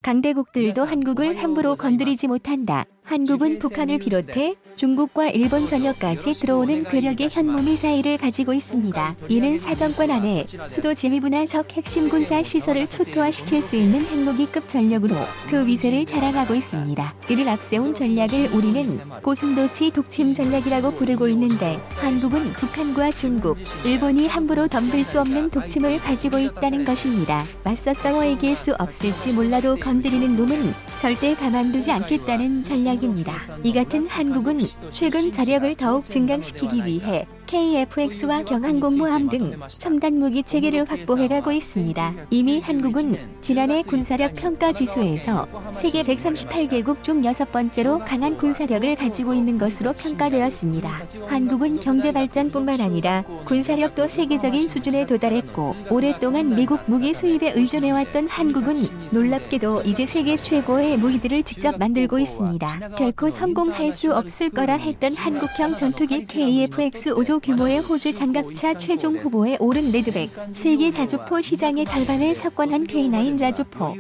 강대국들도 한국을 함부로 건드리지 못한다. 한국은 북한을 비롯해 중국과 일본 전역까지 들어오는 괴력의 현무미사일을 가지고 있습니다. 이는 사정권 안에 수도 지휘부나 적 핵심 군사 시설을 초토화시킬 수 있는 핵무기급 전력으로 그 위세를 자랑하고 있습니다. 이를 앞세운 전략을 우리는 고슴도치 독침 전략이라고 부르고 있는데, 한국은 북한과 중국, 일본이 함부로 덤빌 수 없는 독침을 가지고 있다는 것입니다. 맞서 싸워 이길 수 없을지 몰라도 건드리는 놈은 절대 가만두지 않겠다는 전략입니다. 이 같은 한국은 최근 자력을 더욱 증강시키기 위해 KF-X와 경항공모함 등 첨단 무기 체계를 확보해가고 있습니다. 이미 한국은 지난해 군사력 평가 지수에서 세계 138개국 중 6번째로 강한 군사력을 가지고 있는 것으로 평가되었습니다. 한국은 경제 발전뿐만 아니라 군사력도 세계적인 수준에 도달했고, 오랫동안 미국 무기 수입에 의존해왔던 한국은 놀랍게도 이제 세계 최고의 무기들을 직접 만들고 있습니다. 결코 성공할 수 없을 거라 했던 한국형 전투기 KF-X 5조 규모의 호주 장갑차 최종 후보에 오른 레드백, 세계 자주포 시장의 절반을 석권한 K9 자주포,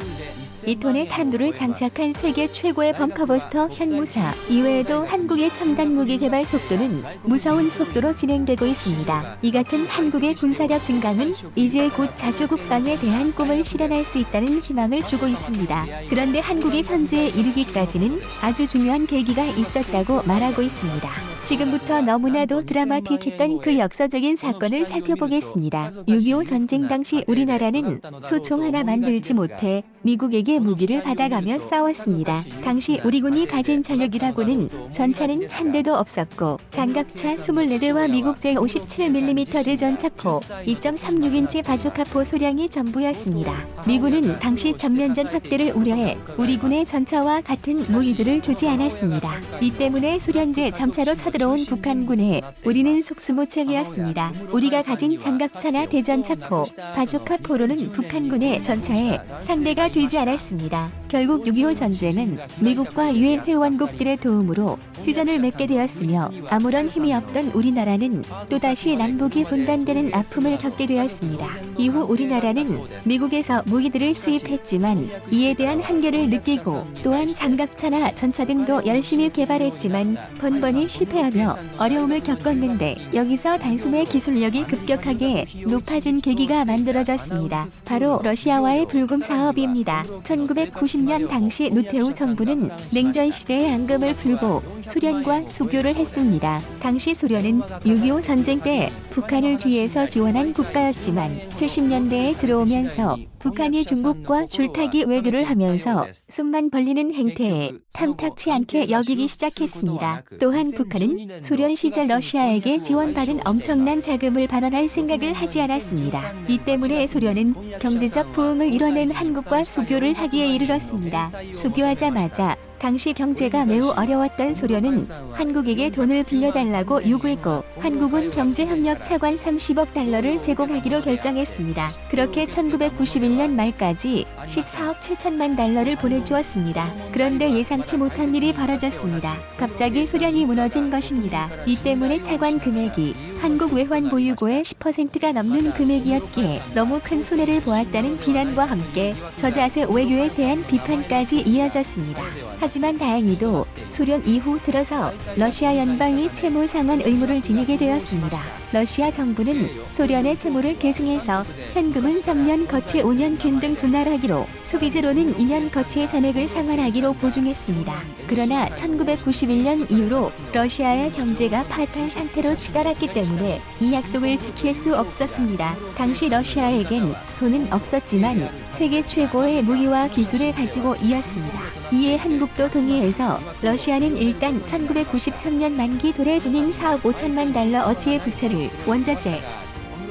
2톤의 탄두를 장착한 세계 최고의 벙커버스터 현무사 이외에도 한국의 첨단 무기 개발 속도는 무서운 속도로 진행되고 있습니다. 이 같은 한국의 군사력 증강은 이제 곧 자주 국방에 대한 꿈을 실현할 수 있다는 희망을 주고 있습니다. 그런데 한국이 현재에 이르기까지는 아주 중요한 계기가 있었다고 말하고 있습니다. 지금부터 너무나도 드라마틱했던 그 역사적인 사건을 살펴보겠습니다. 6.25 전쟁 당시 우리나라는 소총 하나 만들지 못해 미국에게 무기를 받아가며 싸웠습니다. 당시 우리 군이 가진 전력이라고는 전차는 한 대도 없었고, 장갑차 24대와 미국 제57mm 대전차포, 2.36인치 바주카포 소량이 전부였습니다. 미군은 당시 전면전 확대를 우려해 우리 군의 전차와 같은 무기들을 주지 않았습니다. 이 때문에 소련제 점차로 들어온 북한군에 우리는 속수무책이었습니다. 우리가 가진 장갑차나 대전차포, 바주카포로는 북한군의 전차에 상대가 되지 않았습니다. 결국 6.25 전쟁은 미국과 유엔 회원국들의 도움으로 휴전을 맺게 되었으며, 아무런 힘이 없던 우리나라는 또다시 남북이 분단되는 아픔을 겪게 되었습니다. 이후 우리나라는 미국에서 무기들을 수입했지만 이에 대한 한계를 느끼고, 또한 장갑차나 전차 등도 열심히 개발했지만 번번이 실패하며 어려움을 겪었는데, 여기서 단숨에 기술력이 급격하게 높아진 계기가 만들어졌습니다. 바로 러시아와의 불금 사업입니다. 1990년 당시 노태우 정부는 냉전 시대의 앙금을 풀고 소련과 수교를 했습니다. 당시 소련은 6.25 전쟁 때 북한을 뒤에서 지원한 국가였지만 70년대에 들어오면서 북한이 중국과 줄타기 외교를 하면서 숨만 벌리는 행태에 탐탁치 않게 여기기 시작했습니다. 또한 북한은 소련 시절 러시아에게 지원받은 엄청난 자금을 반환할 생각을 하지 않았습니다. 이 때문에 소련은 경제적 부흥을 이뤄낸 한국과 수교를 하기에 이르렀습니다. 수교하자마자 당시 경제가 매우 어려웠던 소련은 한국에게 돈을 빌려달라고 요구했고, 한국은 경제협력 차관 30억 달러를 제공하기로 결정했습니다. 그렇게 1991년 말까지 14억 7천만 달러를 보내주었습니다. 그런데 예상치 못한 일이 벌어졌습니다. 갑자기 소련이 무너진 것입니다. 이 때문에 차관 금액이 한국 외환 보유고의 10%가 넘는 금액이었기에 너무 큰 손해를 보았다는 비난과 함께 저자세 외교에 대한 비판까지 이어졌습니다. 하지만 다행히도 소련 이후 들어서 러시아 연방이 채무 상환 의무를 지니게 되었습니다. 러시아 정부는 소련의 채무를 계승해서 현금은 3년 거치 5년 균등 분할하기로, 소비재로는 2년 거치의 전액을 상환하기로 보증했습니다. 그러나 1991년 이후로 러시아의 경제가 파탄 상태로 치달았기 때문에 이 약속을 지킬 수 없었습니다. 당시 러시아에겐 돈은 없었지만 세계 최고의 무기와 기술을 가지고 있었습니다. 이에 한국도 동의해서 러시아는 일단 1993년 만기 도래분인 4억 5천만 달러 어치의 부채를 원자재,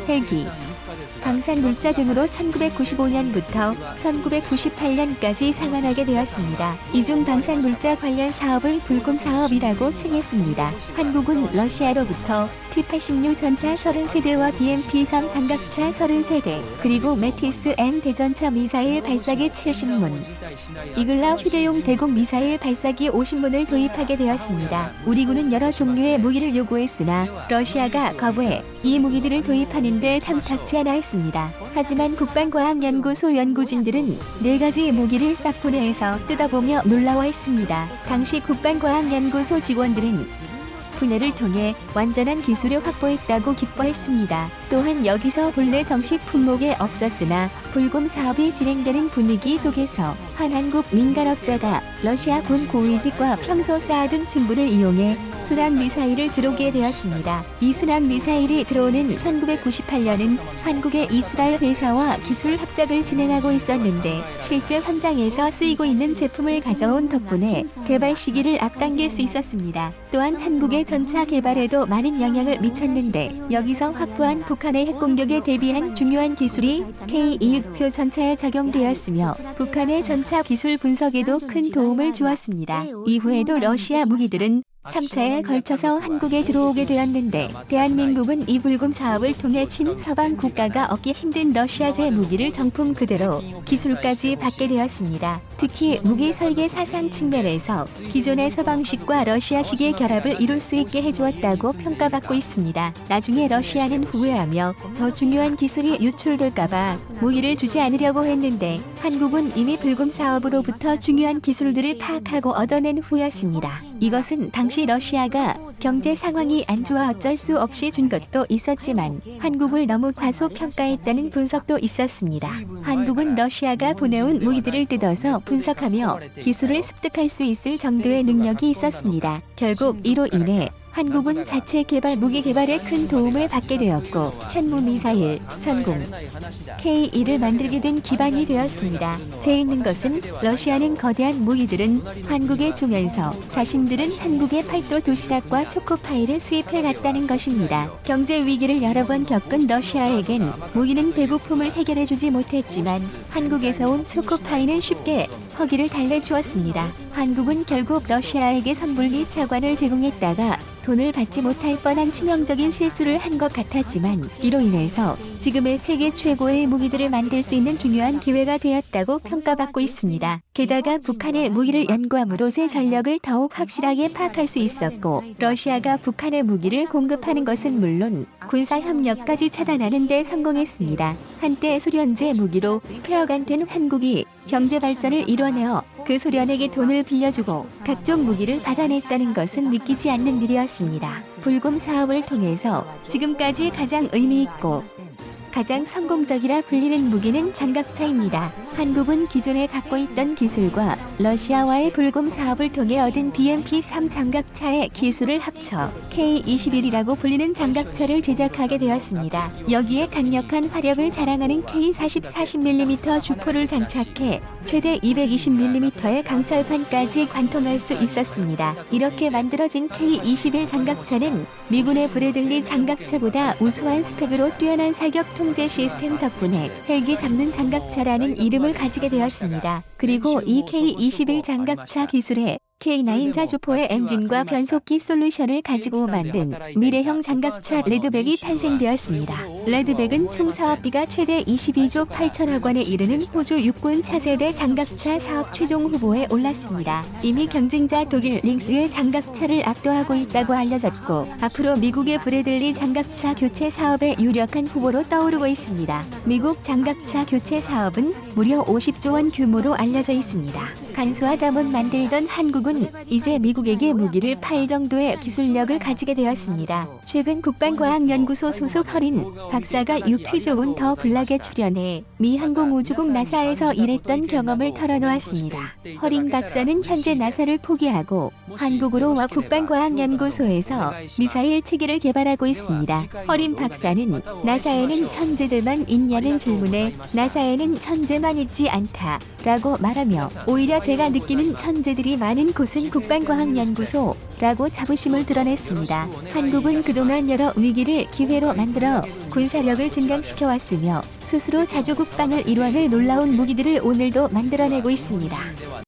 헬기, 방산물자 등으로 1995년부터 1998년까지 상환하게 되었습니다. 이중 방산물자 관련 사업을 불금 사업이라고 칭했습니다. 한국은 러시아로부터 T-86 전차 30세대와 BMP-3 장갑차 33대, 그리고 메티스 M 대전차 미사일 발사기 70문, 이글라 휴대용 대공 미사일 발사기 50문을 도입하게 되었습니다. 우리 군은 여러 종류의 무기를 요구했으나 러시아가 거부해 이 무기들을 도입하는데 탐탁치 않아 했습니다. 하지만 국방과학연구소 연구진들은 4가지 무기를 싹 분해해서 뜯어보며 놀라워했습니다. 당시 국방과학연구소 직원들은 분해를 통해 완전한 기술을 확보했다고 기뻐했습니다. 또한 여기서 본래 정식 품목에 없었으나 불곰 사업이 진행되는 분위기 속에서 한 한국 민간업자가 러시아 군 고위직과 평소 쌓아둔 친분을 이용해 순항미사일을 들어오게 되었습니다. 이 순항미사일이 들어오는 1998년은 한국의 이스라엘 회사와 기술 합작을 진행하고 있었는데 실제 현장에서 쓰이고 있는 제품을 가져온 덕분에 개발 시기를 앞당길 수 있었습니다. 또한 한국의 전차 개발에도 많은 영향을 미쳤는데 여기서 확보한 북한의 핵공격에 대비한 중요한 기술이 K-26표 전차에 적용되었으며 북한의 전차 기술 분석에도 큰 도움을 주었습니다. 이후에도 러시아 무기들은 3차에 걸쳐서 한국에 들어오게 되었는데 대한민국은 이 불금 사업을 통해 친서방 국가가 얻기 힘든 러시아제 무기를 정품 그대로 기술까지 받게 되었습니다. 특히 무기 설계 사상 측면에서 기존의 서방식과 러시아식의 결합을 이룰 수 있게 해주었다고 평가받고 있습니다. 나중에 러시아는 후회하며 더 중요한 기술이 유출될까봐 무기를 주지 않으려고 했는데 한국은 이미 불금 사업으로부터 중요한 기술들을 파악하고 얻어낸 후였습니다. 이것은 당시 러시아가 경제 상황이 안 좋아 어쩔 수 없이 준 것도 있었지만 한국을 너무 과소평가했다는 분석도 있었습니다. 한국은 러시아가 보내온 무기들을 뜯어서 분석하며 기술을 습득할 수 있을 정도의 능력이 있었습니다. 결국 이로 인해 한국은 자체 개발 무기 개발에 큰 도움을 받게 되었고 현무미사일, 천궁, K-2를 만들게 된 기반이 되었습니다. 재밌는 것은 러시아는 거대한 무기들은 한국에 주면서 자신들은 한국의 팔도 도시락과 초코파이를 수입해 갔다는 것입니다. 경제 위기를 여러 번 겪은 러시아에겐 무기는 배고픔을 해결해주지 못했지만 한국에서 온 초코파이는 쉽게 허기를 달래주었습니다. 한국은 결국 러시아에게 선물 및 차관을 제공했다가 돈을 받지 못할 뻔한 치명적인 실수를 한 것 같았지만 이로 인해서 지금의 세계 최고의 무기들을 만들 수 있는 중요한 기회가 되었다고 평가받고 있습니다. 게다가 북한의 무기를 연구함으로 새 전력을 더욱 확실하게 파악할 수 있었고 러시아가 북한의 무기를 공급하는 것은 물론 군사협력까지 차단하는 데 성공했습니다. 한때 소련제 무기로 폐허간된 한국이 경제 발전을 이뤄내어 그 소련에게 돈을 빌려주고 각종 무기를 받아냈다는 것은 믿기지 않는 일이었습니다. 불곰 사업을 통해서 지금까지 가장 의미 있고 가장 성공적이라 불리는 무기는 장갑차입니다. 한국은 기존에 갖고 있던 기술과 러시아와의 불곰 사업을 통해 얻은 BMP-3 장갑차의 기술을 합쳐 K-21이라고 불리는 장갑차를 제작하게 되었습니다. 여기에 강력한 화력을 자랑하는 K-40mm 주포를 장착해 최대 220mm의 강철판까지 관통할 수 있었습니다. 이렇게 만들어진 K-21 장갑차는 미군의 브래들리 장갑차보다 우수한 스펙으로 뛰어난 사격 통제 시스템 덕분에 헬기 잡는 장갑차라는 이름을 가지게 되었습니다. 그리고 이 K-21 장갑차 기술에 K9 자주포의 엔진과 변속기 솔루션을 가지고 만든 미래형 장갑차 레드백이 탄생되었습니다. 레드백은 총 사업비가 최대 22조 8천억 원에 이르는 호주 육군 차세대 장갑차 사업 최종 후보에 올랐습니다. 이미 경쟁자 독일 링스의 장갑차를 압도하고 있다고 알려졌고 앞으로 미국의 브래들리 장갑차 교체 사업의 유력한 후보로 떠오르고 있습니다. 미국 장갑차 교체 사업은 무려 50조 원 규모로 알려져 있습니다. 간소하다못 만들던 한국은 이제 미국에게 무기를 팔 정도의 기술력을 가지게 되었습니다. 최근 국방과학연구소 소속 허린 박사가 유퀴즈온 더 블락에 출연해 미 항공우주국 나사에서 일했던 경험을 털어놓았습니다. 허린 박사는 현재 나사를 포기하고 한국으로 와 국방과학연구소에서 미사일 체계를 개발하고 있습니다. 허린 박사는 나사에는 천재들만 있냐는 질문에 나사에는 천재만 있지 않다 라고 말하며 오히려 제가 느끼는 천재들이 많은 곳은 국방과학연구소라고 자부심을 드러냈습니다. 한국은 그동안 여러 위기를 기회로 만들어 군사력을 증강시켜왔으며 스스로 자주국방을 일원을 놀라운 무기들을 오늘도 만들어내고 있습니다.